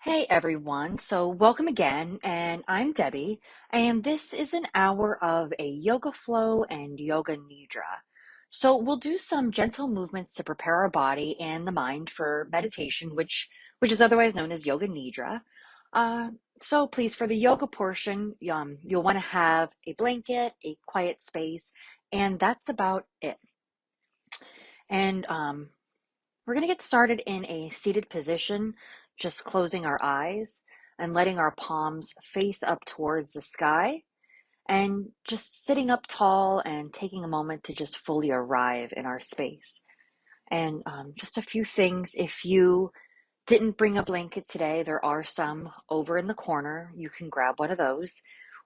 Hey everyone, so welcome again, and I'm Debbie, and this is an hour of a yoga flow and yoga nidra. So we'll do some gentle movements to prepare our body and the mind for meditation, which is otherwise known as yoga nidra. Uh, so please, for the yoga portion, you'll want to have a blanket, a quiet space, and that's about it. And we're going to get started in a seated position, just closing our eyes and letting our palms face up towards the sky and just sitting up tall and taking a moment to just fully arrive in our space. And just a few things, if you didn't bring a blanket today, there are some over in the corner. You can grab one of those.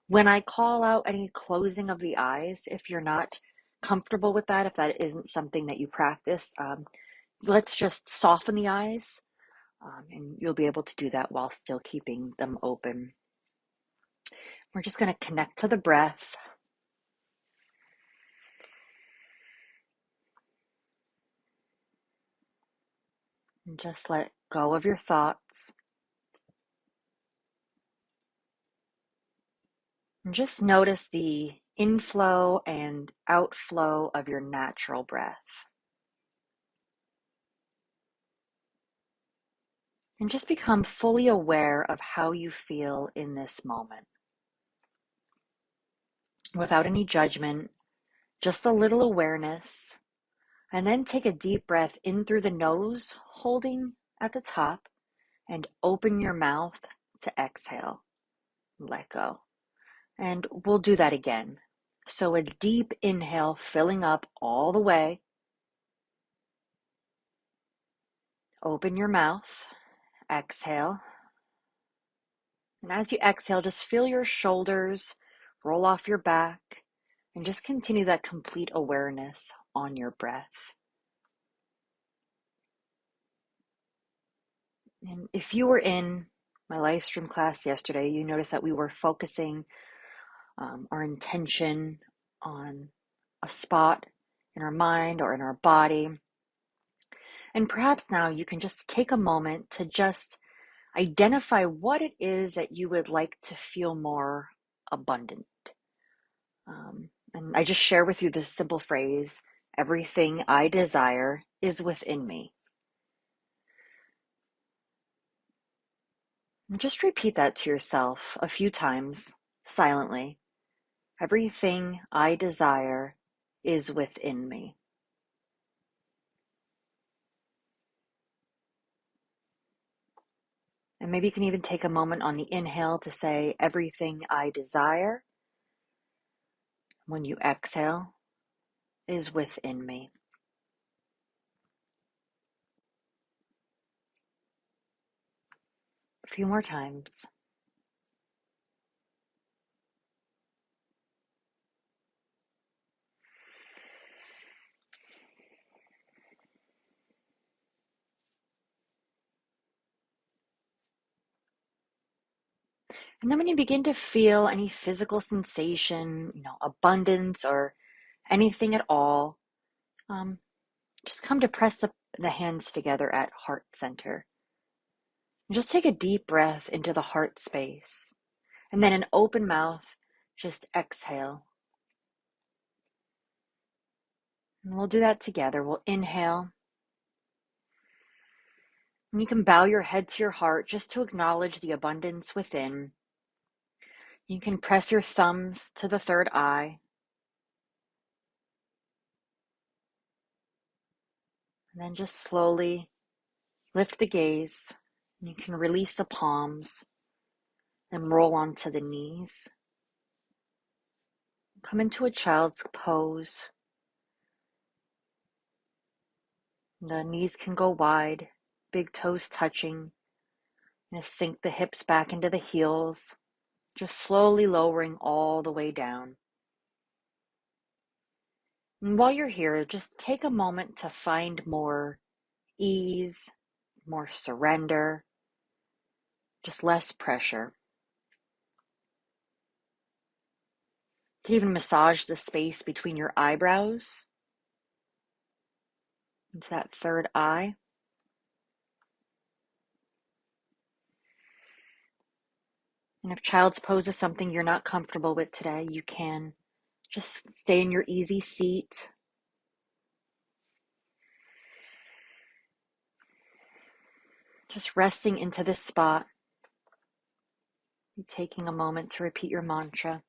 When I call out any closing of the eyes, if you're not comfortable with that, if that isn't something that you practice, let's just soften the eyes, and you'll be able to do that while still keeping them open. We're just going to connect to the breath. And just let go of your thoughts. And just notice the inflow and outflow of your natural breath. And just become fully aware of how you feel in this moment. Without any judgment, just a little awareness. And then take a deep breath in through the nose, holding at the top, and open your mouth to exhale. Let go. And we'll do that again. So a deep inhale, filling up all the way. Open your mouth. Exhale. And as you exhale, just feel your shoulders roll off your back and just continue that complete awareness on your breath. And if you were in my live stream class yesterday, you noticed that we were focusing our intention on a spot in our mind or in our body. And perhaps now you can just take a moment to just identify what it is that you would like to feel more abundant. And I just share with you this simple phrase, everything I desire is within me. And just repeat that to yourself a few times silently. Everything I desire is within me. And maybe you can even take a moment on the inhale to say, everything I desire. When you exhale, is within me. A few more times. And then when you begin to feel any physical sensation, abundance or anything at all, just come to press the hands together at heart center. And just take a deep breath into the heart space. And then an open mouth, just exhale. And we'll do that together. We'll inhale. And you can bow your head to your heart just to acknowledge the abundance within. You can press your thumbs to the third eye. And then just slowly lift the gaze. You can release the palms and roll onto the knees. Come into a child's pose. The knees can go wide, big toes touching. And sink the hips back into the heels, just slowly lowering all the way down. And while you're here, just take a moment to find more ease, more surrender, just less pressure. You can even massage the space between your eyebrows into that third eye. And if child's pose is something you're not comfortable with today, you can just stay in your easy seat. Just resting into this spot. Taking a moment to repeat your mantra.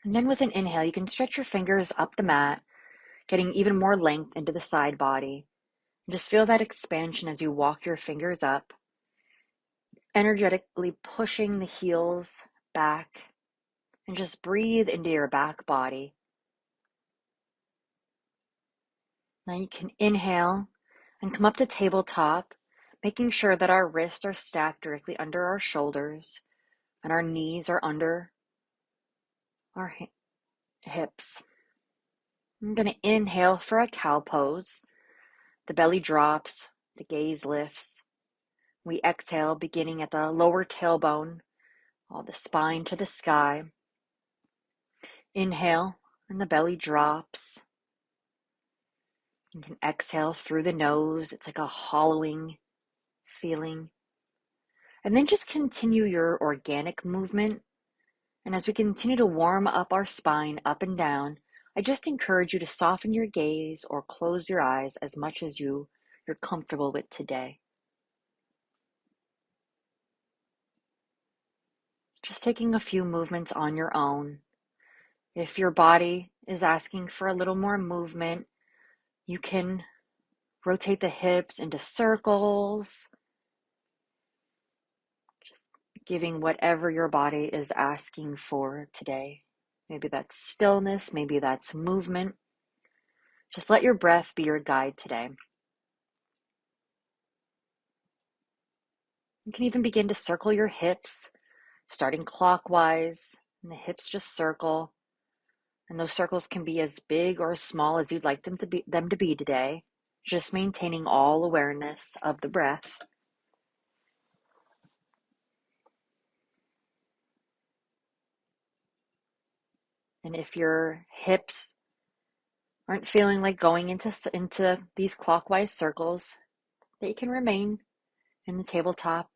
And then with an inhale, you can stretch your fingers up the mat, getting even more length into the side body. Just feel that expansion as you walk your fingers up, energetically pushing the heels back, and just breathe into your back body. Now you can inhale and come up to tabletop, making sure that our wrists are stacked directly under our shoulders and our knees are under our hips. I'm going to inhale for a cow pose. The belly drops, the gaze lifts. We exhale, beginning at the lower tailbone, all the spine to the sky. Inhale, and the belly drops. You can exhale through the nose. It's like a hollowing feeling. And then just continue your organic movement. And as we continue to warm up our spine up and down, I just encourage you to soften your gaze or close your eyes as much as you're comfortable with today. Just taking a few movements on your own. If your body is asking for a little more movement, you can rotate the hips into circles, just giving whatever your body is asking for today. Maybe that's stillness, maybe that's movement. Just let your breath be your guide today. You can even begin to circle your hips, starting clockwise, and the hips just circle. And those circles can be as big or as small as you'd like them to be today, just maintaining all awareness of the breath. And if your hips aren't feeling like going into these clockwise circles, they can remain in the tabletop.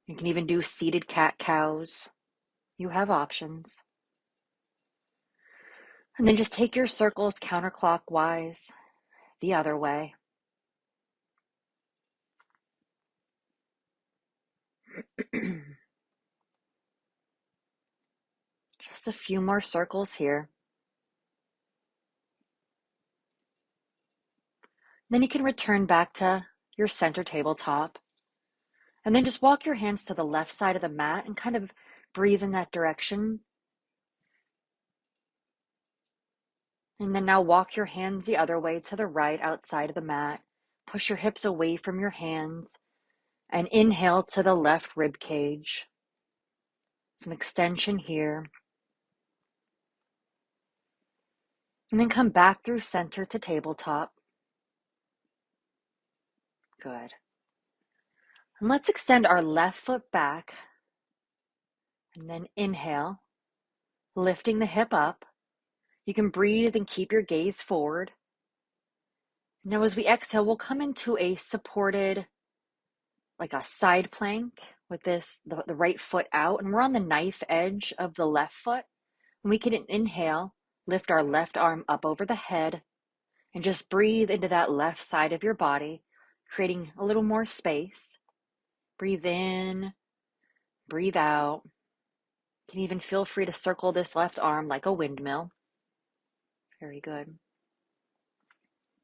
You can even do seated cat-cows. You have options. And then just take your circles counterclockwise the other way. Just a few more circles here. Then you can return back to your center tabletop. And then just walk your hands to the left side of the mat and kind of breathe in that direction. And then now walk your hands the other way to the right outside of the mat. Push your hips away from your hands and inhale to the left rib cage. Some extension here. And then come back through center to tabletop. Good. And let's extend our left foot back. And then inhale, lifting the hip up. You can breathe and keep your gaze forward. Now as we exhale, we'll come into a supported, like a side plank with the right foot out. And we're on the knife edge of the left foot. And we can inhale, lift our left arm up over the head, and just breathe into that left side of your body, creating a little more space. Breathe in, breathe out. You can even feel free to circle this left arm like a windmill. Very good.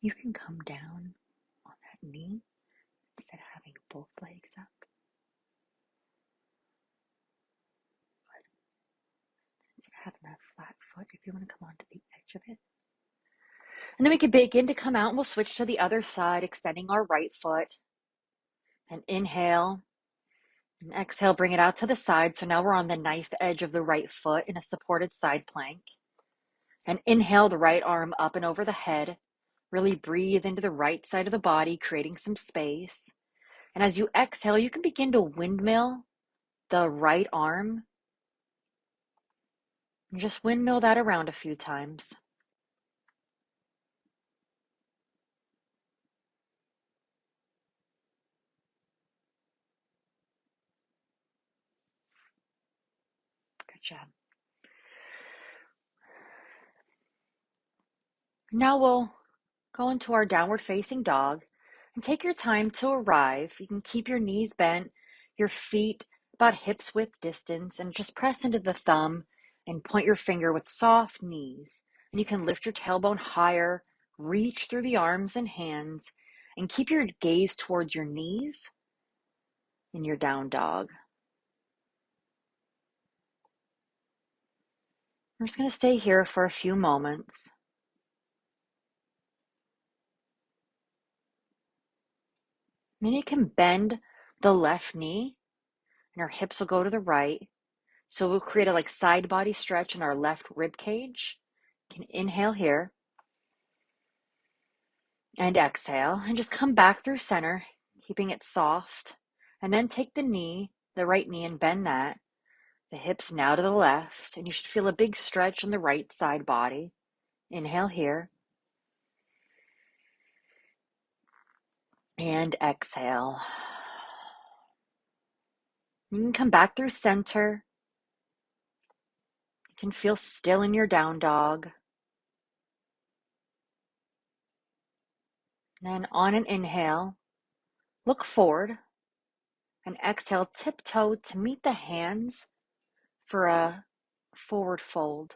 You can come down on that knee instead of having both legs up. Instead of having that flat foot, if you want to come onto the edge of it. And then we can begin to come out and we'll switch to the other side, extending our right foot. And inhale and exhale, bring it out to the side. So now we're on the knife edge of the right foot in a supported side plank. And inhale the right arm up and over the head. Really breathe into the right side of the body, creating some space. And as you exhale, you can begin to windmill the right arm. And just windmill that around a few times. Good job. Now we'll go into our downward facing dog and take your time to arrive. You can keep your knees bent, your feet about hips width distance, and just press into the thumb and point your finger with soft knees. And you can lift your tailbone higher, reach through the arms and hands, and keep your gaze towards your knees in your down dog. We're just going to stay here for a few moments. Then you can bend the left knee and our hips will go to the right. So we'll create a side body stretch in our left rib cage. You can inhale here and exhale and just come back through center, keeping it soft. And then take the right knee and bend that. The hips now to the left, and you should feel a big stretch on the right side body. Inhale here and exhale. You can come back through center. You can feel still in your down dog. Then on an inhale, look forward, and exhale, tiptoe to meet the hands for a forward fold.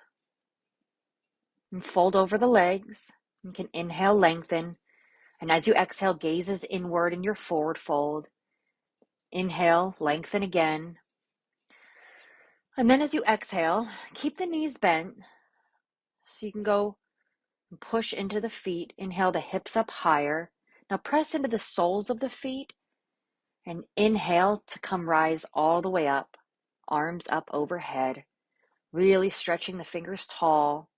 And fold over the legs. You can inhale, lengthen, and as you exhale, gazes inward in your forward fold. Inhale, lengthen again. And then as you exhale, keep the knees bent so you can go and push into the feet. Inhale the hips up higher. Now press into the soles of the feet and inhale to come rise all the way up, arms up overhead, really stretching the fingers tall.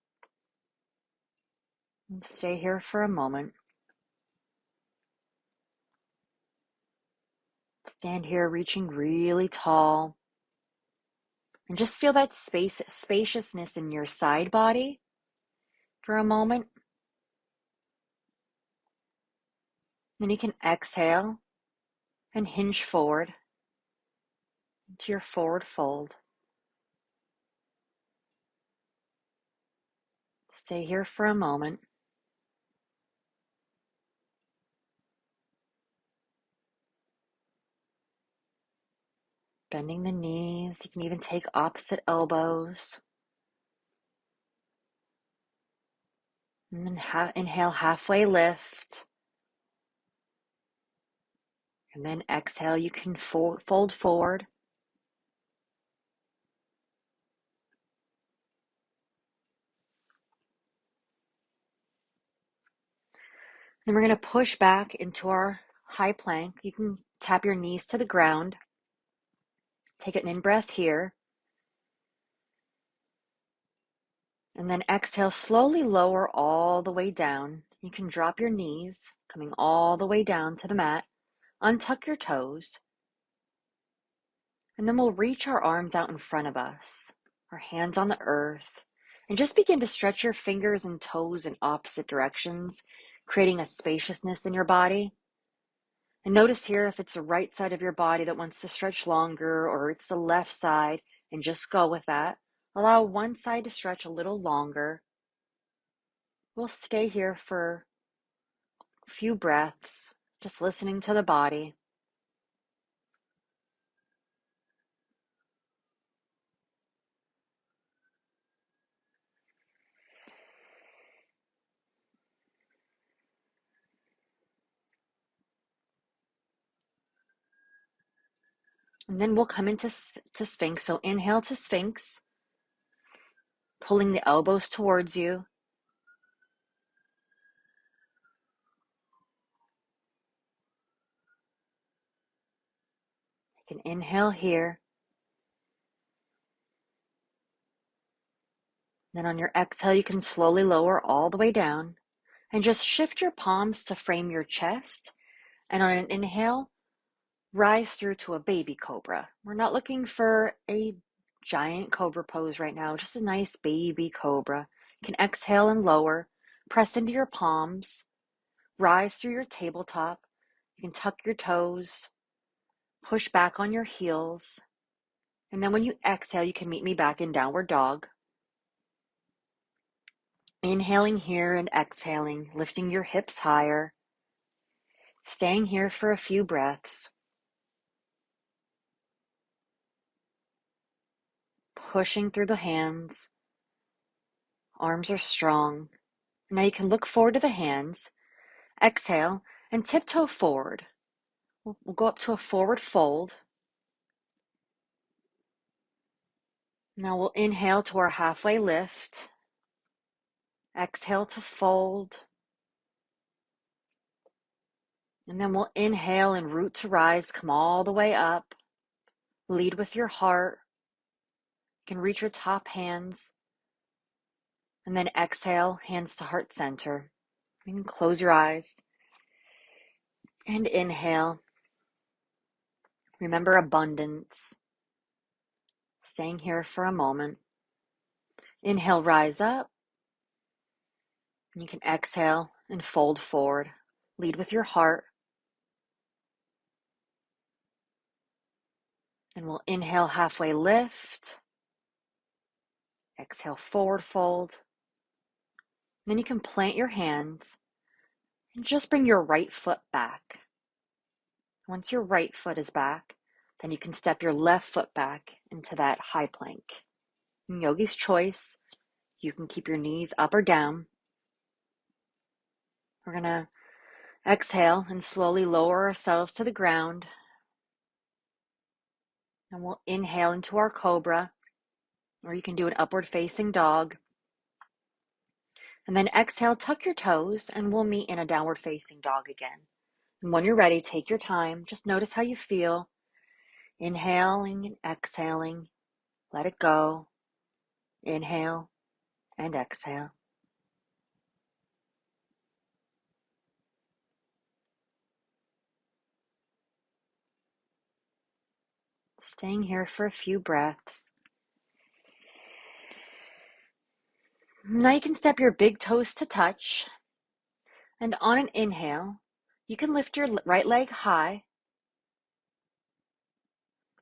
And stay here for a moment. Stand here reaching really tall. And just feel that spaciousness in your side body for a moment. Then you can exhale and hinge forward into your forward fold. Stay here for a moment. Bending the knees. You can even take opposite elbows. And then inhale, halfway lift. And then exhale, you can fold forward. Then we're going to push back into our high plank. You can tap your knees to the ground. Take an in-breath here. And then exhale, slowly lower all the way down. You can drop your knees, coming all the way down to the mat. Untuck your toes. And then we'll reach our arms out in front of us, our hands on the earth, and just begin to stretch your fingers and toes in opposite directions, creating a spaciousness in your body. And notice here if it's the right side of your body that wants to stretch longer, or it's the left side, and just go with that. Allow one side to stretch a little longer. We'll stay here for a few breaths, just listening to the body. And then we'll come into Sphinx. So inhale to Sphinx, pulling the elbows towards you. You can inhale here. Then on your exhale, you can slowly lower all the way down. And just shift your palms to frame your chest. And on an inhale, rise through to a baby cobra. We're not looking for a giant cobra pose right now, just a nice baby cobra. You can exhale and lower, press into your palms, rise through your tabletop. You can tuck your toes, push back on your heels. And then when you exhale, you can meet me back in downward dog. Inhaling here and exhaling, lifting your hips higher. Staying here for a few breaths. Pushing through the hands. Arms are strong. Now you can look forward to the hands. Exhale and tiptoe forward. We'll go up to a forward fold. Now we'll inhale to our halfway lift. Exhale to fold. And then we'll inhale and root to rise. Come all the way up. Lead with your heart. You can reach your top hands. And then exhale, hands to heart center. You can close your eyes. And inhale. Remember abundance. Staying here for a moment. Inhale, rise up. And you can exhale and fold forward. Lead with your heart. And we'll inhale, halfway lift. Exhale, forward fold. Then you can plant your hands and just bring your right foot back. Once your right foot is back, then you can step your left foot back into that high plank. In yogi's choice, you can keep your knees up or down. We're going to exhale and slowly lower ourselves to the ground. And we'll inhale into our cobra, or you can do an upward facing dog. And then exhale, tuck your toes, and we'll meet in a downward facing dog again. And when you're ready, take your time. Just notice how you feel. Inhaling and exhaling. Let it go. Inhale and exhale. Staying here for a few breaths. Now you can step your big toes to touch. And on an inhale, you can lift your right leg high.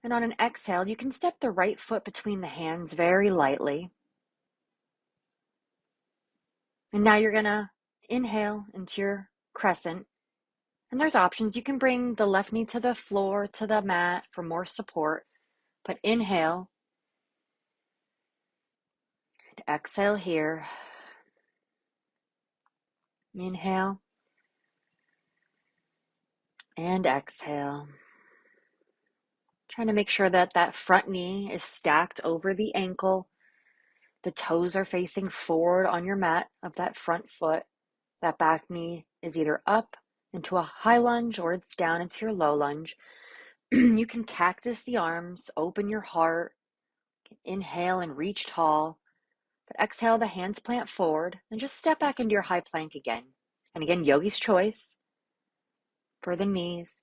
And on an exhale, you can step the right foot between the hands very lightly. And now you're going to inhale into your crescent. And there's options. You can bring the left knee to the floor, to the mat for more support. But inhale and exhale here. Inhale and exhale. Trying to make sure that that front knee is stacked over the ankle. The toes are facing forward on your mat of that front foot. That back knee is either up into a high lunge or it's down into your low lunge. You can cactus the arms, open your heart, inhale and reach tall. But exhale, the hands plant forward and just step back into your high plank again. And again, yogi's choice for the knees.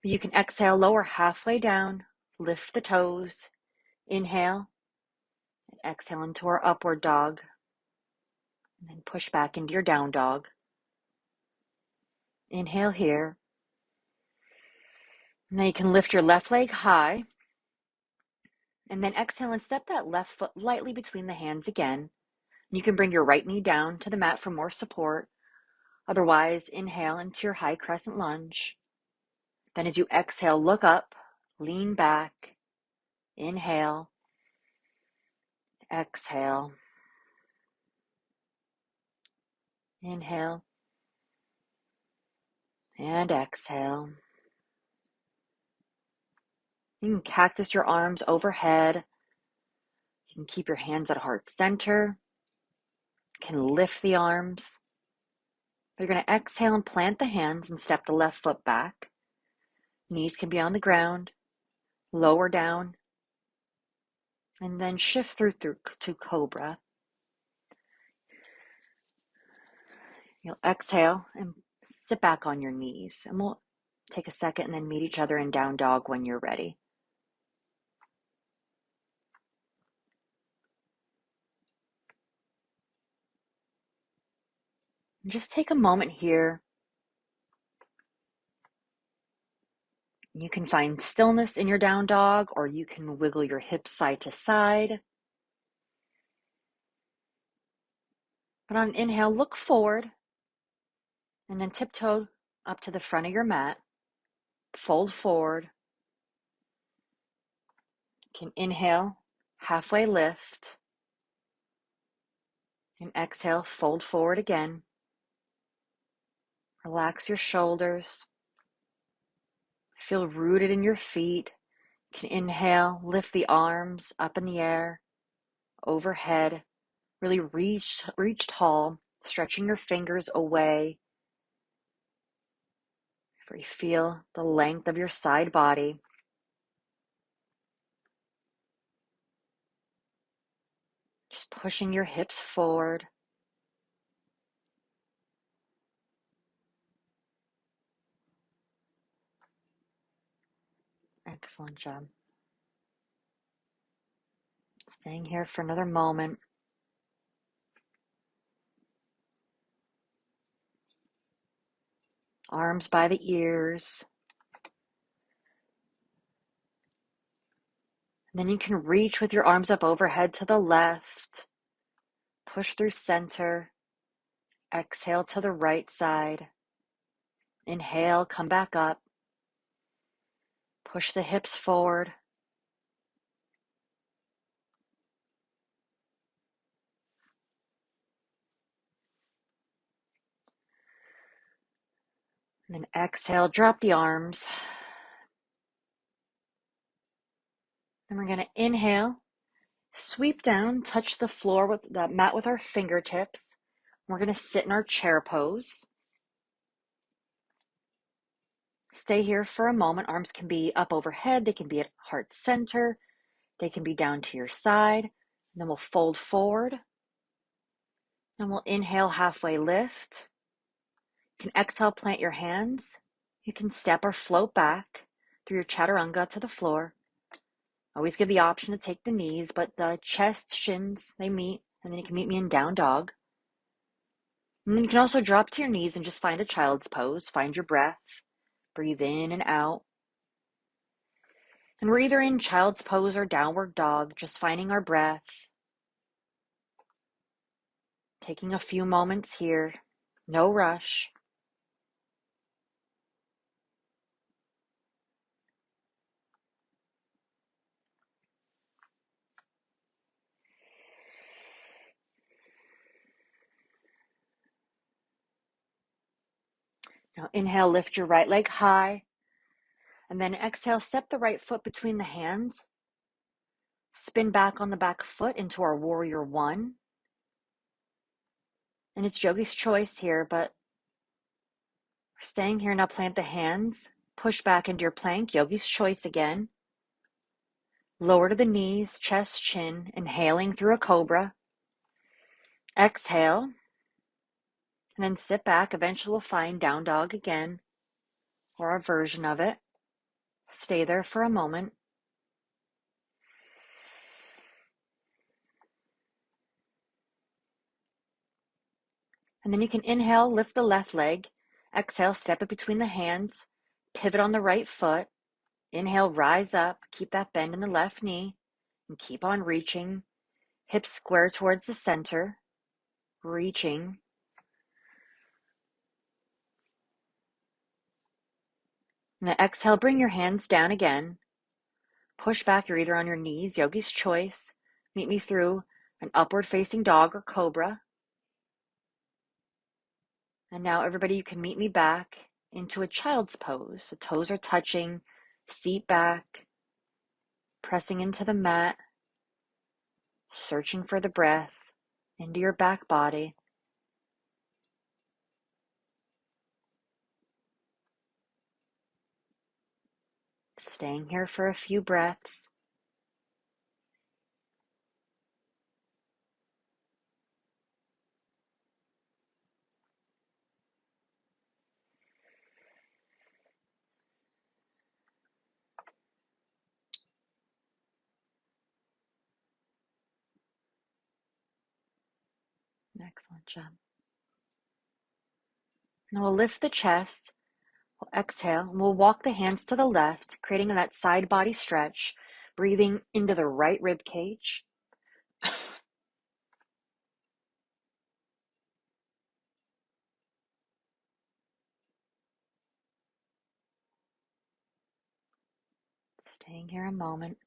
You can exhale, lower halfway down, lift the toes, inhale, and exhale into our upward dog. And then push back into your down dog. Inhale here. Now you can lift your left leg high. And then exhale and step that left foot lightly between the hands again. You can bring your right knee down to the mat for more support. Otherwise, inhale into your high crescent lunge. Then as you exhale, look up, lean back, inhale, exhale, inhale, and exhale. You can cactus your arms overhead. You can keep your hands at heart center. You can lift the arms. You're going to exhale and plant the hands and step the left foot back. Knees can be on the ground, lower down, and then shift through to cobra. You'll exhale and sit back on your knees. And we'll take a second and then meet each other in down dog when you're ready. And just take a moment here. You can find stillness in your down dog, or you can wiggle your hips side to side. But on an inhale, look forward and then tiptoe up to the front of your mat. Fold forward. You can inhale, halfway lift, and exhale, fold forward again. Relax your shoulders. Feel rooted in your feet. You can inhale, lift the arms up in the air, overhead. Really reach tall, stretching your fingers away. You feel the length of your side body. Just pushing your hips forward. Excellent job. Staying here for another moment. Arms by the ears. And then you can reach with your arms up overhead to the left. Push through center. Exhale to the right side. Inhale, come back up. Push the hips forward. And then exhale, drop the arms. Then we're going to inhale, sweep down, touch the floor with the mat with our fingertips. We're going to sit in our chair pose. Stay here for a moment. Arms can be up overhead. They can be at heart center. They can be down to your side. And then we'll fold forward. And we'll inhale, halfway lift. You can exhale, plant your hands. You can step or float back through your chaturanga to the floor. Always give the option to take the knees, but the chest, shins, they meet. And then you can meet me in down dog. And then you can also drop to your knees and just find a child's pose. Find your breath. Breathe in and out. And we're either in child's pose or downward dog, just finding our breath. Taking a few moments here. No rush. Now inhale, lift your right leg high. And then exhale, step the right foot between the hands. Spin back on the back foot into our warrior one. And it's yogi's choice here, but we're staying here. Now plant the hands. Push back into your plank, yogi's choice again. Lower to the knees, chest, chin, inhaling through a cobra. Exhale. And then sit back. Eventually we'll find down dog again, or a version of it. Stay there for a moment. And then you can inhale, lift the left leg. Exhale, step it between the hands. Pivot on the right foot. Inhale, rise up. Keep that bend in the left knee. And keep on reaching. Hips square towards the center. Reaching. And then exhale, bring your hands down again. Push back. You're either on your knees, yogi's choice. Meet me through an upward facing dog or cobra. And now everybody, you can meet me back into a child's pose. The toes are touching, seat back, pressing into the mat, searching for the breath into your back body. Staying here for a few breaths. Excellent job. Now we'll lift the chest. We'll exhale, and we'll walk the hands to the left, creating that side body stretch, breathing into the right rib cage. Staying here a moment.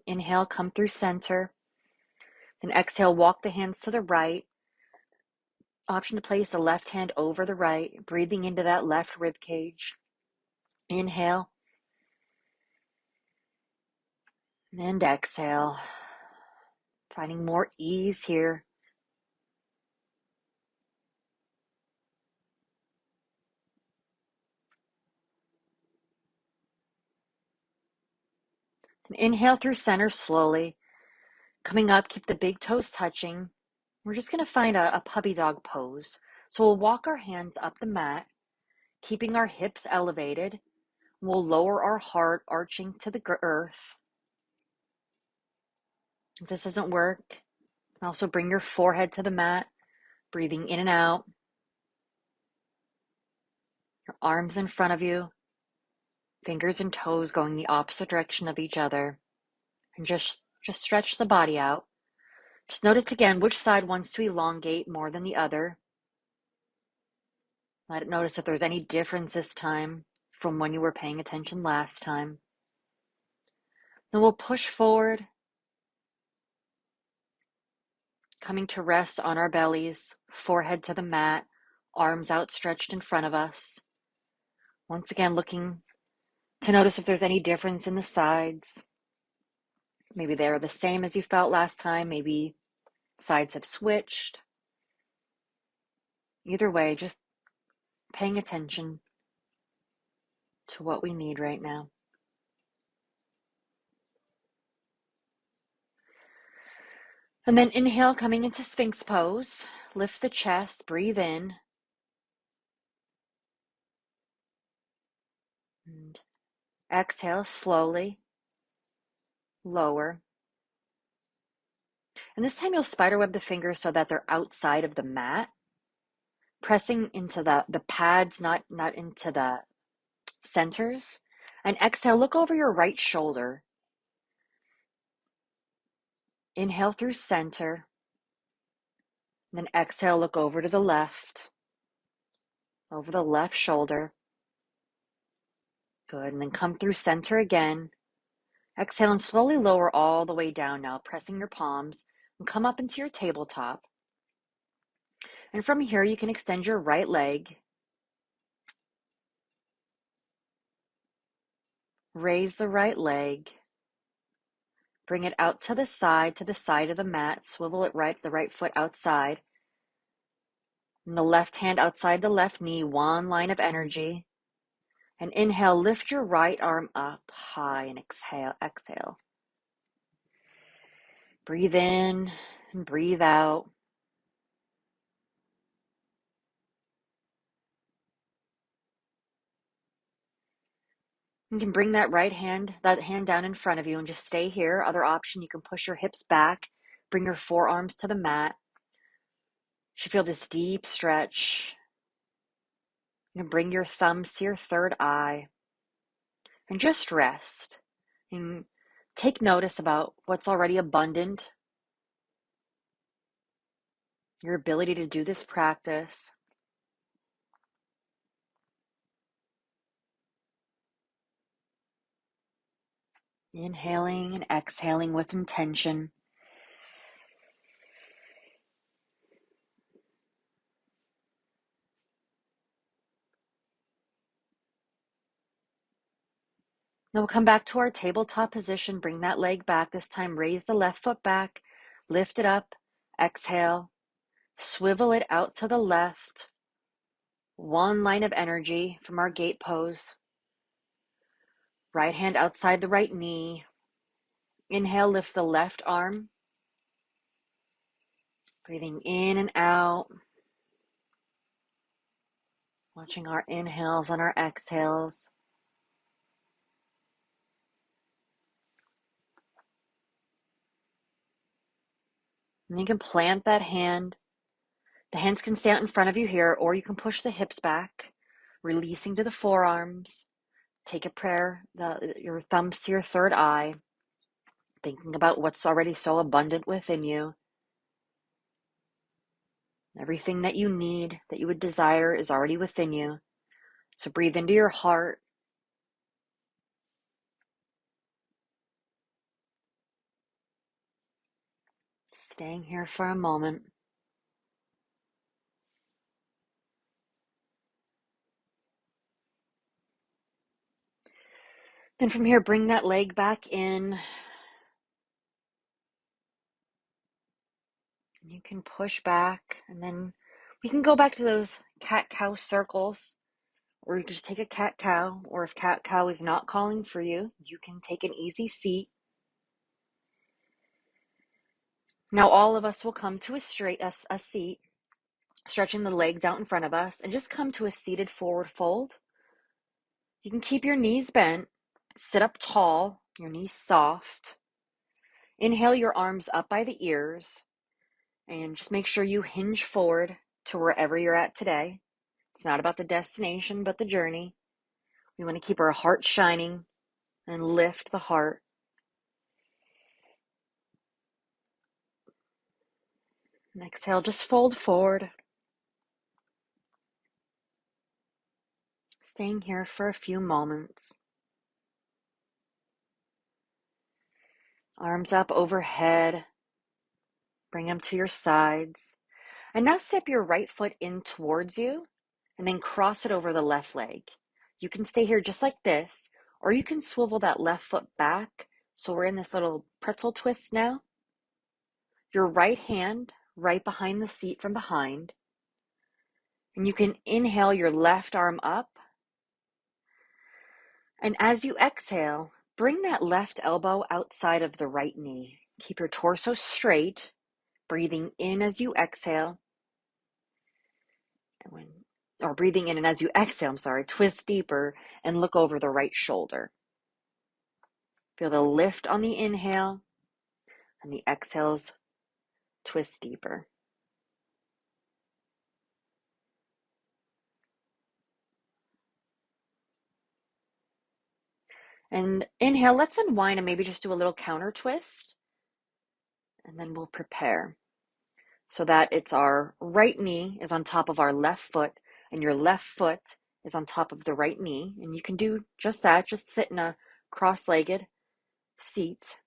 Inhale, come through center. Then exhale, walk the hands to the right. Option to place the left hand over the right, breathing into that left rib cage. Inhale and exhale. Finding more ease here. And inhale through center slowly. Coming up, keep the big toes touching. We're just going to find a puppy dog pose. So we'll walk our hands up the mat, keeping our hips elevated. We'll lower our heart, arching to the earth. If this doesn't work, also bring your forehead to the mat, breathing in and out. Your arms in front of you, fingers and toes going the opposite direction of each other. And just stretch the body out. Just notice again which side wants to elongate more than the other. Notice if there's any difference this time from when you were paying attention last time. Then we'll push forward, coming to rest on our bellies, forehead to the mat, arms outstretched in front of us. Once again, looking to notice if there's any difference in the sides. Maybe they're the same as you felt last time. Maybe sides have switched. Either way, just paying attention to what we need right now. And then inhale, coming into Sphinx pose. Lift the chest, breathe in. And exhale slowly, lower. And this time you'll spiderweb the fingers so that they're outside of the mat, pressing into the pads, not into the centers. And exhale, look over your right shoulder. Inhale through center. And then exhale, look over to the left, over the left shoulder. Good. And then come through center again. Exhale and slowly lower all the way down now, pressing your palms, and come up into your tabletop. And from here, you can extend your right leg. Raise the right leg. Bring it out to the side of the mat. Swivel it the right foot outside. And the left hand outside the left knee, one line of energy. And inhale, lift your right arm up high and exhale. Breathe in and breathe out. You can bring that hand down in front of you and just stay here. Other option, you can push your hips back, bring your forearms to the mat. You should feel this deep stretch. You can bring your thumbs to your third eye and just rest. And take notice about what's already abundant, your ability to do this practice. Inhaling and exhaling with intention. Now we'll come back to our tabletop position. Bring that leg back. This time raise the left foot back. Lift it up. Exhale. Swivel it out to the left. One line of energy from our gate pose. Right hand outside the right knee. Inhale, lift the left arm. Breathing in and out. Watching our inhales and our exhales. And you can plant that hand. The hands can stay out in front of you here, or you can push the hips back, releasing to the forearms. Take a prayer, your thumbs to your third eye, thinking about what's already so abundant within you. Everything that you need, that you would desire, is already within you. So breathe into your heart. Staying here for a moment. Then from here, bring that leg back in. You can push back, and then we can go back to those cat-cow circles, or you can just take a cat-cow, or if cat-cow is not calling for you, you can take an easy seat. Now all of us will come to a seat, stretching the legs out in front of us, and just come to a seated forward fold. You can keep your knees bent, sit up tall, your knees soft. Inhale your arms up by the ears, and just make sure you hinge forward to wherever you're at today. It's not about the destination, but the journey. We want to keep our heart shining and lift the heart. And exhale, just fold forward. Staying here for a few moments. Arms up overhead. Bring them to your sides. And now step your right foot in towards you and then cross it over the left leg. You can stay here just like this, or you can swivel that left foot back. So we're in this little pretzel twist now. Your right hand right behind the seat from behind. And you can inhale your left arm up. And as you exhale, bring that left elbow outside of the right knee. Keep your torso straight, breathing in as you exhale. Breathing in, and as you exhale, twist deeper and look over the right shoulder. Feel the lift on the inhale, and the exhales twist deeper. And inhale, let's unwind and maybe just do a little counter twist. And then we'll prepare so that it's our right knee is on top of our left foot, and your left foot is on top of the right knee. And you can do just that, just sit in a cross-legged seat.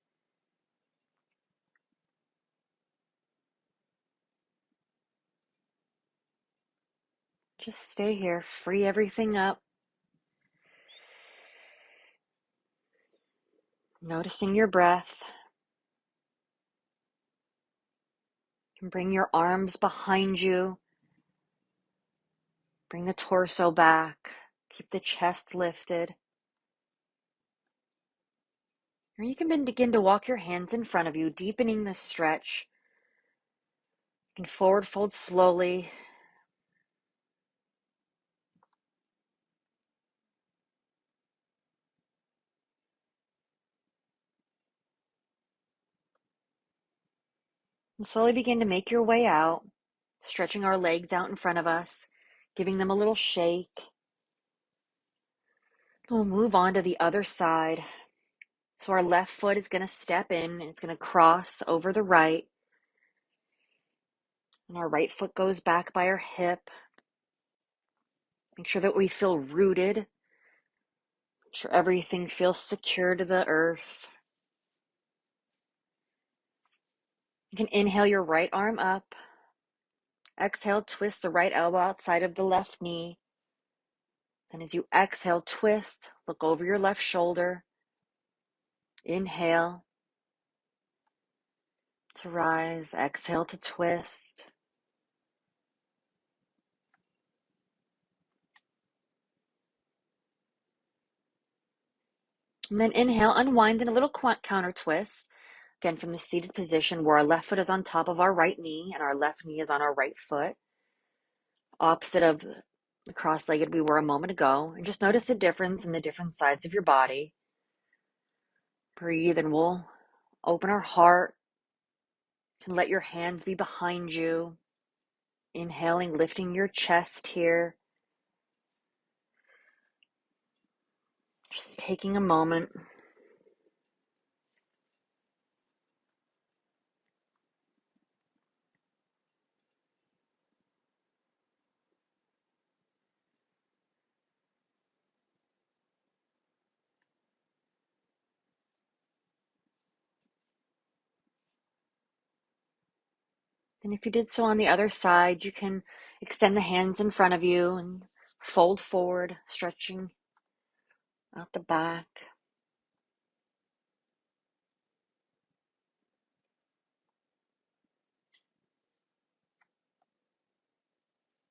Just stay here, free everything up. Noticing your breath. You can bring your arms behind you. Bring the torso back. Keep the chest lifted. Or you can begin to walk your hands in front of you, deepening the stretch. You can forward fold slowly. And slowly begin to make your way out, stretching our legs out in front of us, giving them a little shake. We'll move on to the other side. So our left foot is going to step in, and it's going to cross over the right. And our right foot goes back by our hip. Make sure that we feel rooted. Make sure everything feels secure to the earth. You can inhale your right arm up. Exhale, twist the right elbow outside of the left knee. Then as you exhale, twist, look over your left shoulder. Inhale to rise, exhale to twist. And then inhale, unwind in a little counter twist. Again, from the seated position where our left foot is on top of our right knee and our left knee is on our right foot. Opposite of the cross-legged we were a moment ago. And just notice the difference in the different sides of your body. Breathe, and we'll open our heart You can let your hands be behind you. Inhaling, lifting your chest here. Just taking a moment. And if you did so on the other side, you can extend the hands in front of you and fold forward, stretching out the back.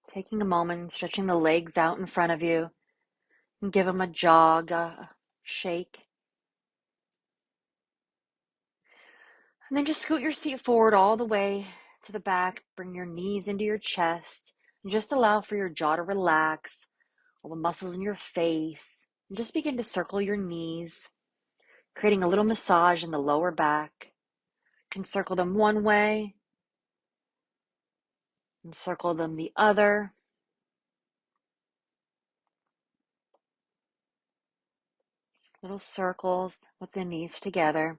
Taking a moment, stretching the legs out in front of you, and give them a jog, a shake. And then just scoot your seat forward all the way to the back. Bring your knees into your chest, and just allow for your jaw to relax, all the muscles in your face, and just begin to circle your knees, creating a little massage in the lower back. You can circle them one way and circle them the other. Just little circles with the knees together.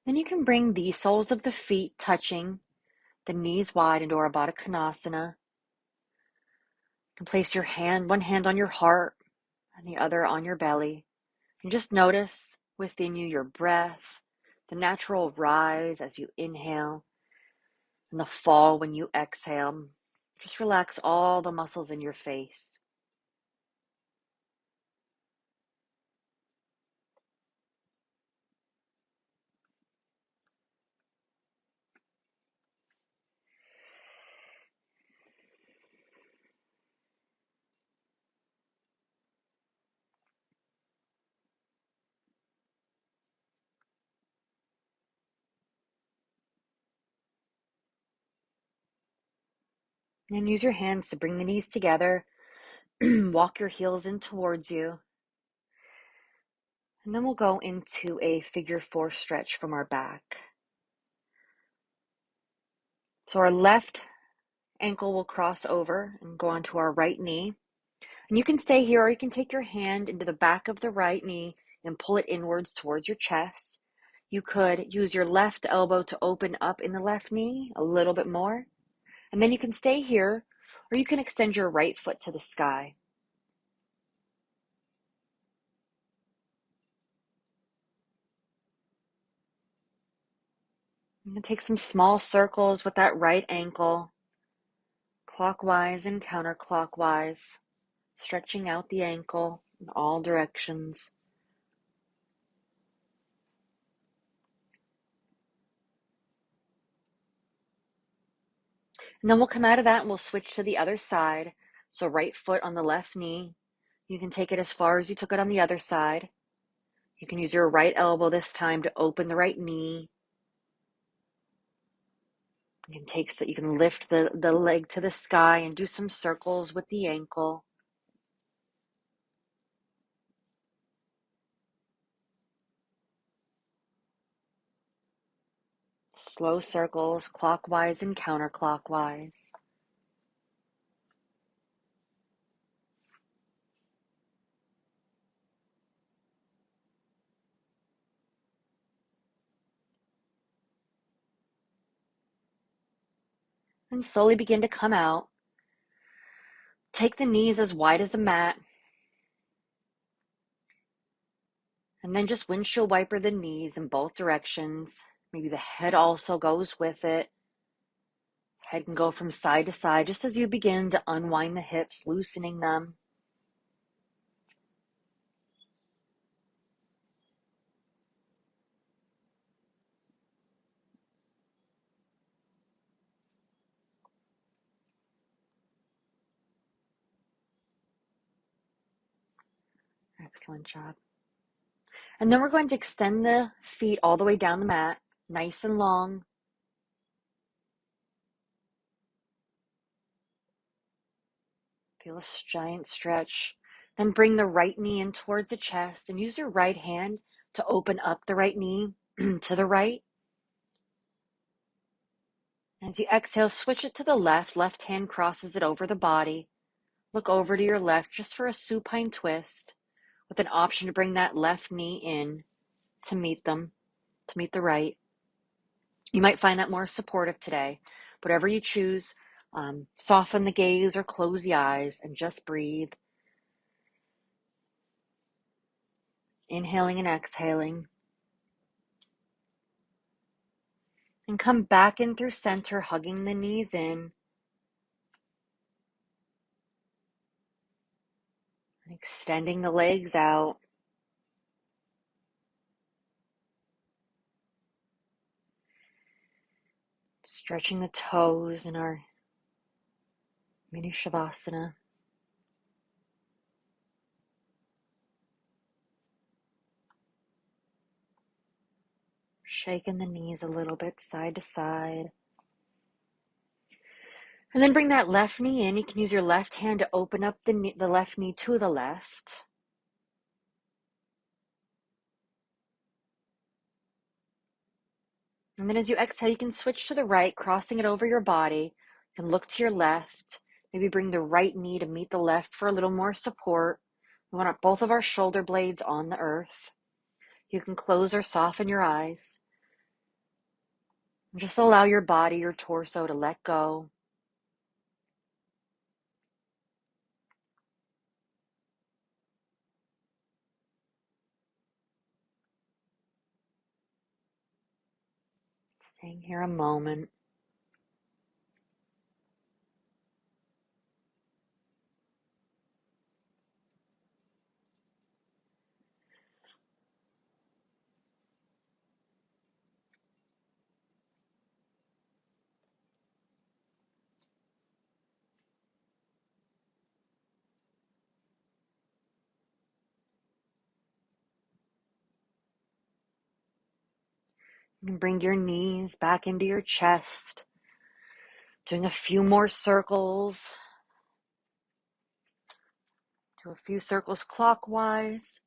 Then you can bring the soles of the feet touching, the knees wide into our Baddha Konasana. You can place your hand, one hand on your heart and the other on your belly. And just notice within you your breath, the natural rise as you inhale, and the fall when you exhale. Just relax all the muscles in your face. And use your hands to bring the knees together. Walk your heels in towards you. And then we'll go into a figure four stretch from our back. So our left ankle will cross over and go onto our right knee. And you can stay here, or you can take your hand into the back of the right knee and pull it inwards towards your chest. You could use your left elbow to open up in the left knee a little bit more. And then you can stay here, or you can extend your right foot to the sky. You can take some small circles with that right ankle, clockwise and counterclockwise, stretching out the ankle in all directions. And then we'll come out of that and we'll switch to the other side. So right foot on the left knee. You can take it as far as you took it on the other side. You can use your right elbow this time to open the right knee. You can lift the leg to the sky and do some circles with the ankle. Slow circles, clockwise and counterclockwise. And slowly begin to come out. Take the knees as wide as the mat. And then just windshield wiper the knees in both directions. Maybe the head also goes with it. Head can go from side to side just as you begin to unwind the hips, loosening them. Excellent job. And then we're going to extend the feet all the way down the mat, nice and long. Feel a giant stretch. Then bring the right knee in towards the chest and use your right hand to open up the right knee to the right. As you exhale, switch it to the left. Left hand crosses it over the body. Look over to your left just for a supine twist with an option to bring that left knee in to meet the right. You might find that more supportive today. Whatever you choose, soften the gaze or close the eyes and just breathe. Inhaling and exhaling. And come back in through center, hugging the knees in. And extending the legs out. Stretching the toes in our mini Shavasana. Shaking the knees a little bit side to side. And then bring that left knee in. You can use your left hand to open up the left knee to the left. And then as you exhale, you can switch to the right, crossing it over your body. You can look to your left. Maybe bring the right knee to meet the left for a little more support. We want both of our shoulder blades on the earth. You can close or soften your eyes. And just allow your body, your torso to let go. Staying here a moment. You can bring your knees back into your chest. Doing a few more circles. Do a few circles clockwise.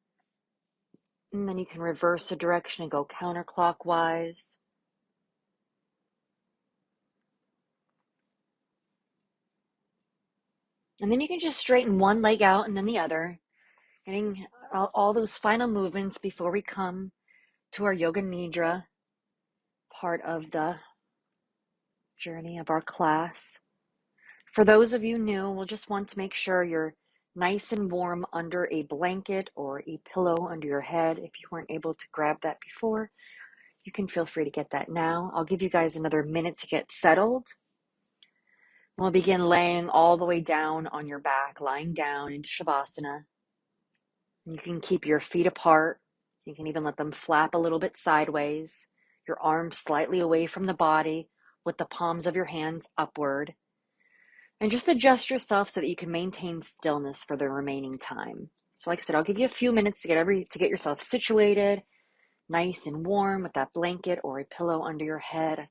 And then you can reverse the direction and go counterclockwise. And then you can just straighten one leg out and then the other, getting all those final movements before we come to our Yoga Nidra part of the journey of our class. For those of you new, we'll just want to make sure you're nice and warm under a blanket or a pillow under your head. If you weren't able to grab that before, you can feel free to get that now. I'll give you guys another minute to get settled. We'll begin laying all the way down on your back, lying down into Shavasana. You can keep your feet apart. You can even let them flap a little bit sideways. Your arms slightly away from the body with the palms of your hands upward. And just adjust yourself so that you can maintain stillness for the remaining time. So like I said, I'll give you a few minutes to get yourself situated, nice and warm with that blanket or a pillow under your head.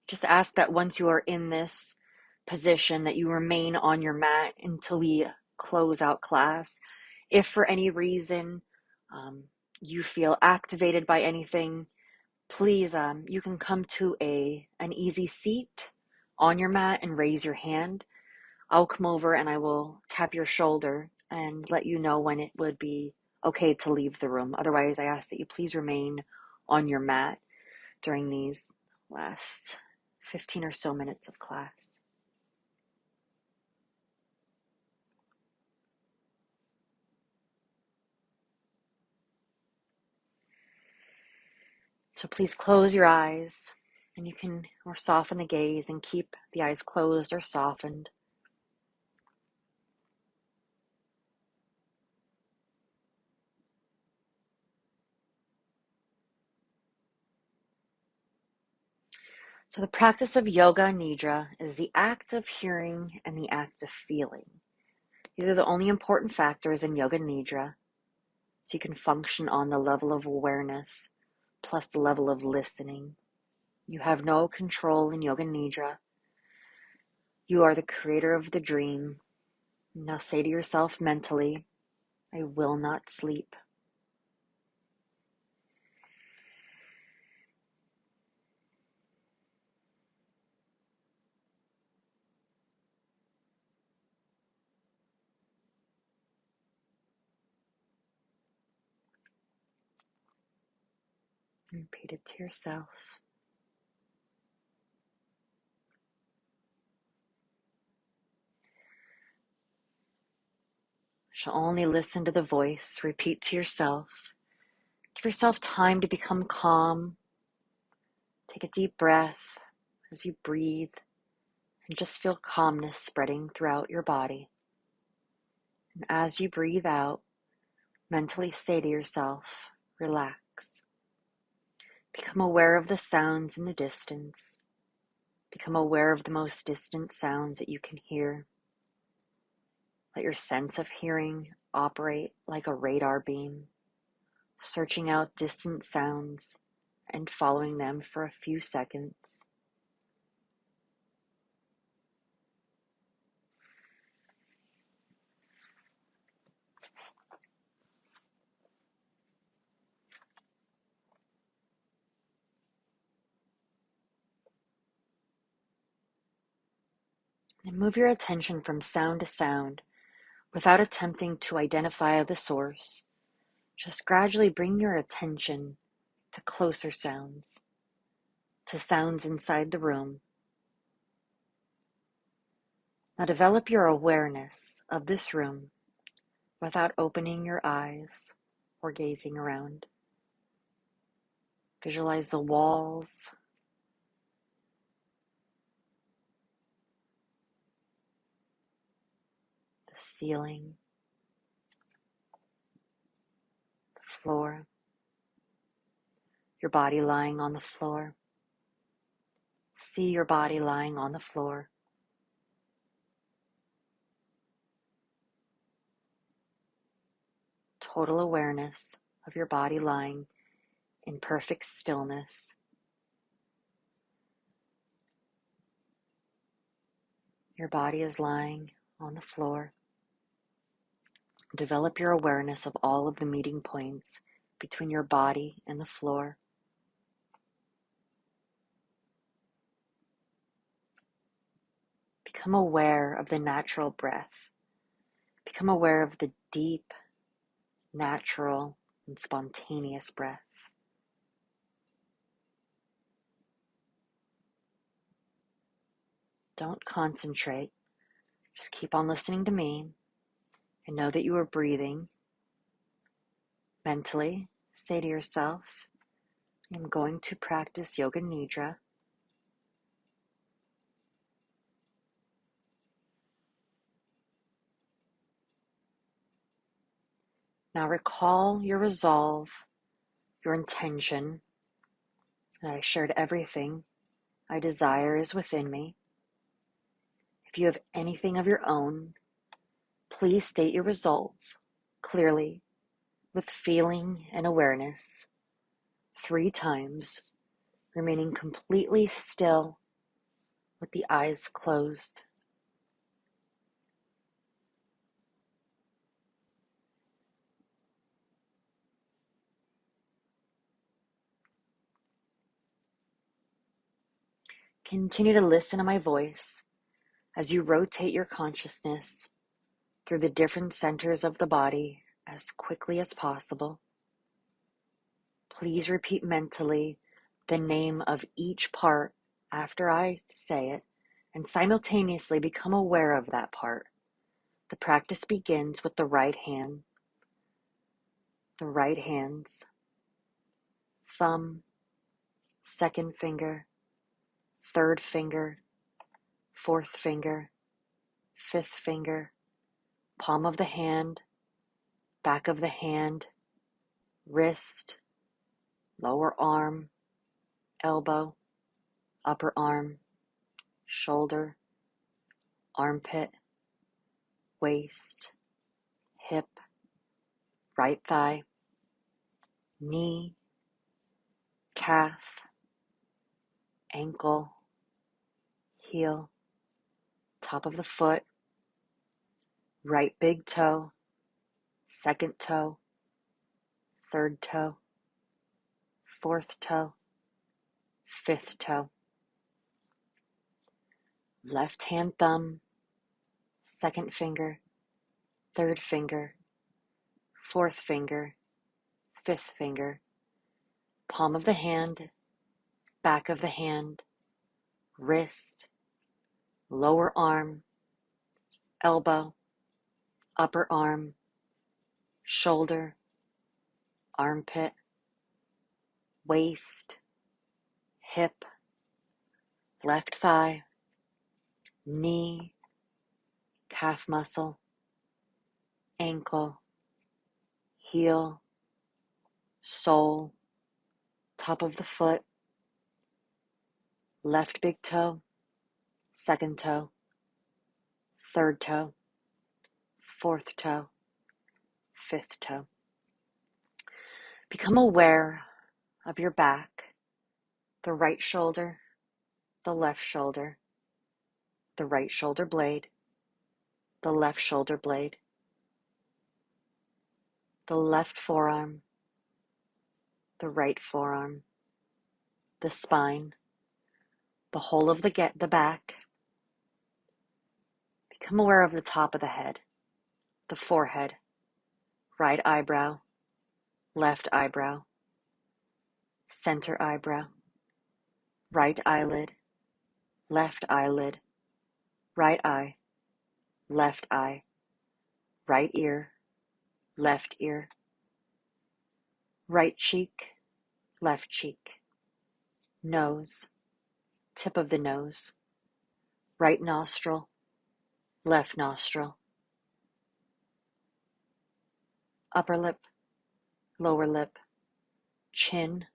Just ask that once you are in this position that you remain on your mat until we close out class. If for any reason you feel activated by anything, please, you can come to an easy seat on your mat and raise your hand. I'll come over and I will tap your shoulder and let you know when it would be okay to leave the room. Otherwise, I ask that you please remain on your mat during these last 15 or so minutes of class. So please close your eyes and you can or soften the gaze and keep the eyes closed or softened. So the practice of Yoga Nidra is the act of hearing and the act of feeling. These are the only important factors in Yoga Nidra, so you can function on the level of awareness plus the level of listening. You have no control in Yoga Nidra. You are the creator of the dream. Now say to yourself mentally, I will not sleep. Repeat it to yourself. Shall only listen to the voice. Repeat to yourself. Give yourself time to become calm. Take a deep breath as you breathe and just feel calmness spreading throughout your body. And as you breathe out, mentally say to yourself, relax. Become aware of the sounds in the distance. Become aware of the most distant sounds that you can hear. Let your sense of hearing operate like a radar beam, searching out distant sounds and following them for a few seconds. And move your attention from sound to sound without attempting to identify the source. Just gradually bring your attention to closer sounds, to sounds inside the room. Now develop your awareness of this room without opening your eyes or gazing around. Visualize the walls, the ceiling, the floor, your body lying on the floor. See your body lying on the floor. Total awareness of your body lying in perfect stillness. Your body is lying on the floor. Develop your awareness of all of the meeting points between your body and the floor. Become aware of the natural breath. Become aware of the deep, natural, and spontaneous breath. Don't concentrate. Just keep on listening to me and know that you are breathing. Mentally, say to yourself, I'm going to practice Yoga Nidra. Now recall your resolve, your intention, that I shared everything I desire is within me. If you have anything of your own, please state your resolve clearly with feeling and awareness 3 times, remaining completely still with the eyes closed. Continue to listen to my voice as you rotate your consciousness through the different centers of the body as quickly as possible. Please repeat mentally the name of each part after I say it and simultaneously become aware of that part. The practice begins with the right hand, the right hands, thumb, second finger, third finger, fourth finger, fifth finger, palm of the hand, back of the hand, wrist, lower arm, elbow, upper arm, shoulder, armpit, waist, hip, right thigh, knee, calf, ankle, heel, top of the foot, right big toe, second toe, third toe, fourth toe, fifth toe, left hand thumb, second finger, third finger, fourth finger, fifth finger, palm of the hand, back of the hand, wrist, lower arm, elbow, upper arm, shoulder, armpit, waist, hip, left thigh, knee, calf muscle, ankle, heel, sole, top of the foot, left big toe, second toe, third toe, fourth toe, fifth toe. Become aware of your back, the right shoulder, the left shoulder, the right shoulder blade, the left shoulder blade, the left forearm, the right forearm, the spine, the whole of the back. Become aware of the top of the head, the forehead, right eyebrow, left eyebrow, center eyebrow, right eyelid, left eyelid, right eye, left eye, right ear, left ear, right cheek, left cheek, nose, tip of the nose, right nostril, left nostril, upper lip, lower lip, chin,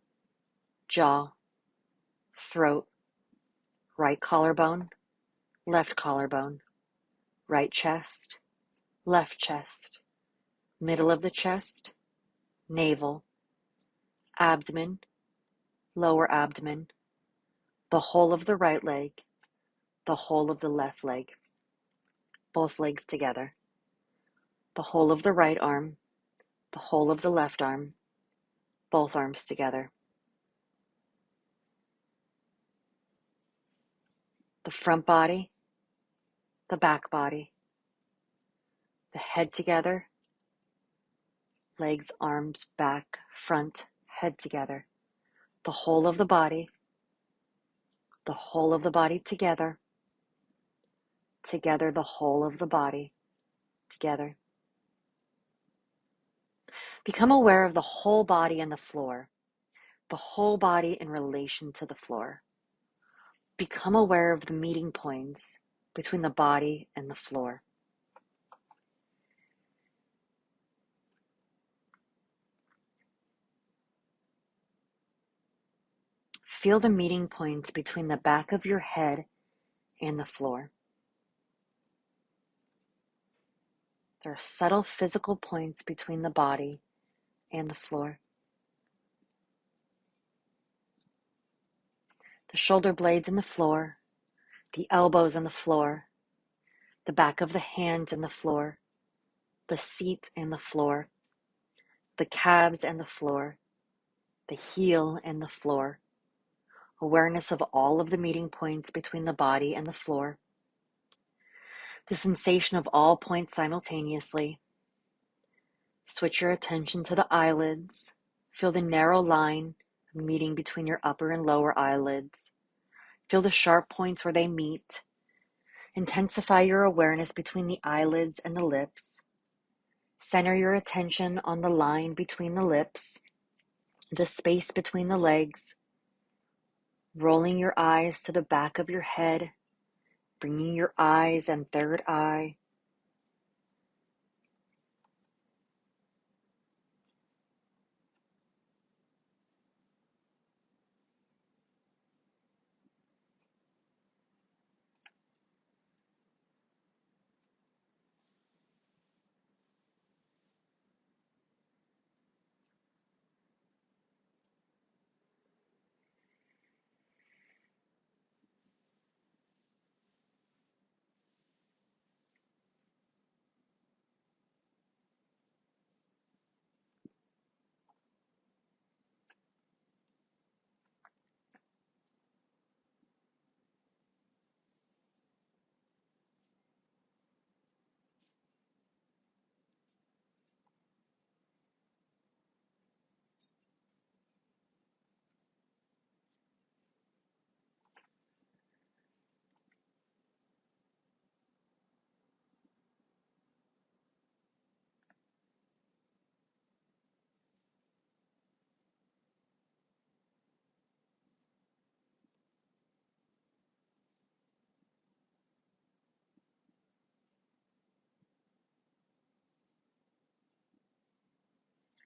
jaw, throat, right collarbone, left collarbone, right chest, left chest, middle of the chest, navel, abdomen, lower abdomen, the whole of the right leg, the whole of the left leg, both legs together, the whole of the right arm, the whole of the left arm, both arms together, the front body, the back body, the head together, legs, arms, back, front, head together, the whole of the body together, together, the whole of the body together. Become aware of the whole body and the floor, the whole body in relation to the floor. Become aware of the meeting points between the body and the floor. Feel the meeting points between the back of your head and the floor. There are subtle physical points between the body and the floor. The shoulder blades in the floor, the elbows on the floor, the back of the hands in the floor, the seat and the floor, the calves and the floor, the heel and the floor. Awareness of all of the meeting points between the body and the floor. The sensation of all points simultaneously. Switch your attention to the eyelids. Feel the narrow line meeting between your upper and lower eyelids. Feel the sharp points where they meet. Intensify your awareness between the eyelids and the lips. Center your attention on the line between the lips, the space between the legs, rolling your eyes to the back of your head, bringing your eyes and third eye.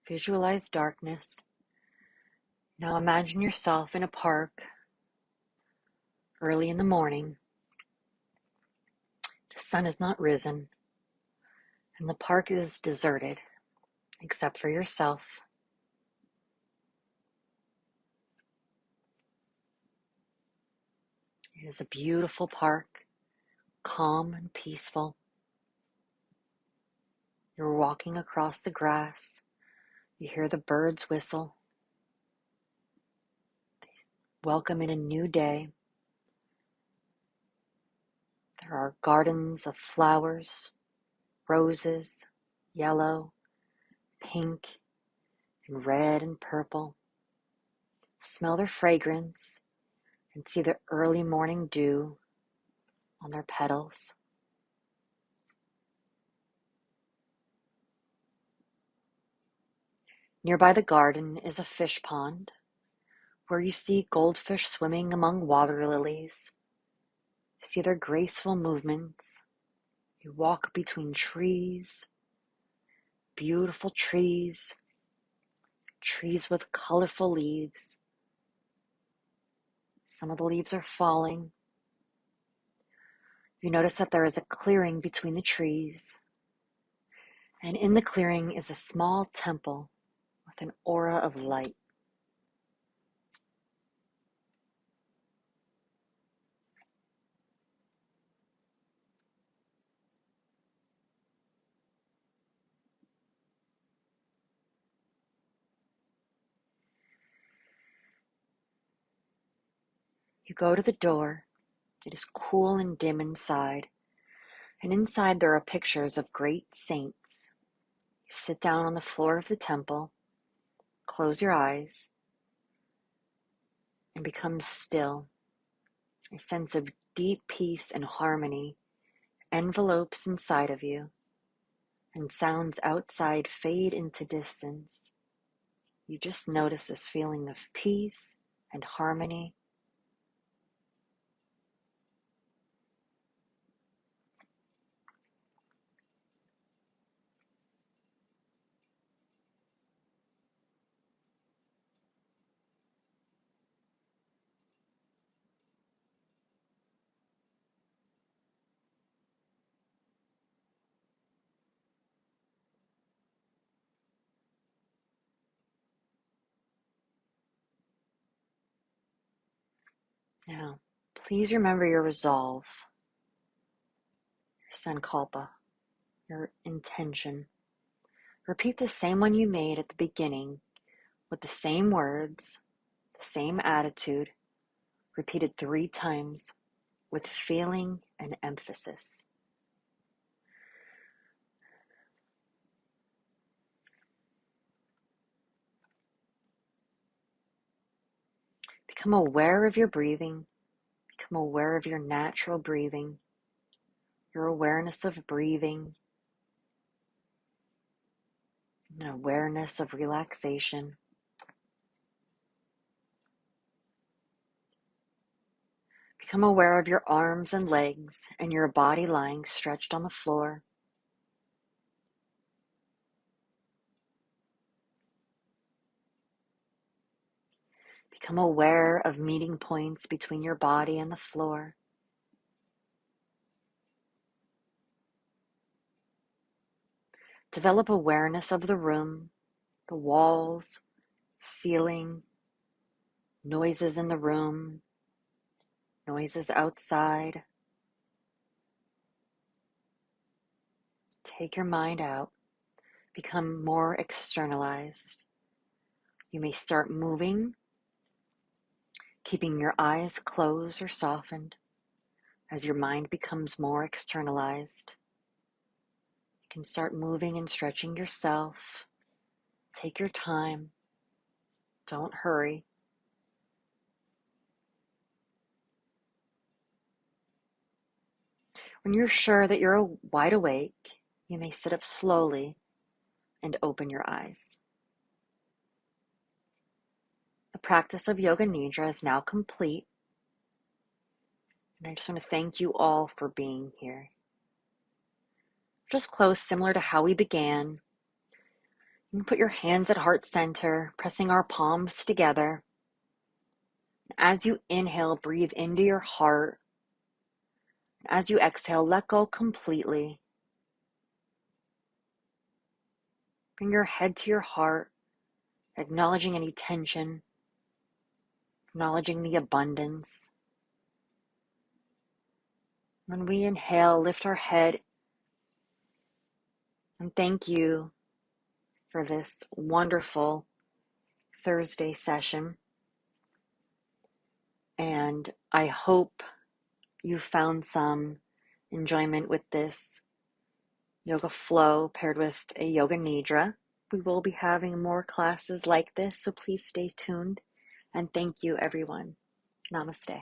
Visualize darkness. Now imagine yourself in a park early in the morning. The sun has not risen, and the park is deserted, except for yourself. It is a beautiful park, calm and peaceful. You're walking across the grass. You hear the birds whistle. Welcome in a new day. There are gardens of flowers, roses, yellow, pink, and red and purple. Smell their fragrance and see the early morning dew on their petals. Nearby the garden is a fish pond where you see goldfish swimming among water lilies. See their graceful movements. You walk between trees, beautiful trees, trees with colorful leaves. Some of the leaves are falling. You notice that there is a clearing between the trees, and in the clearing is a small temple with an aura of light. You go to the door. It is cool and dim inside, and inside there are pictures of great saints. You sit down on the floor of the temple, close your eyes, and become still. A sense of deep peace and harmony envelopes inside of you, and sounds outside fade into distance. You just notice this feeling of peace and harmony. Now, please remember your resolve, your sankalpa, your intention. Repeat the same one you made at the beginning with the same words, the same attitude, repeated 3 times with feeling and emphasis. Become aware of your breathing. Become aware of your natural breathing, your awareness of breathing, and awareness of relaxation. Become aware of your arms and legs and your body lying stretched on the floor. Become aware of meeting points between your body and the floor. Develop awareness of the room, the walls, ceiling, noises in the room, noises outside. Take your mind out. Become more externalized. You may start moving, keeping your eyes closed or softened as your mind becomes more externalized. You can start moving and stretching yourself. Take your time. Don't hurry. When you're sure that you're wide awake, you may sit up slowly and open your eyes. The practice of Yoga Nidra is now complete, and I just want to thank you all for being here. Just close similar to how we began. You can put your hands at heart center, pressing our palms together. As you inhale, breathe into your heart. As you exhale, let go completely. Bring your head to your heart, acknowledging any tension, acknowledging the abundance. When we inhale, lift our head and thank you for this wonderful Thursday session. And I hope you found some enjoyment with this yoga flow paired with a yoga nidra. We will be having more classes like this, so please stay tuned. And thank you, everyone. Namaste.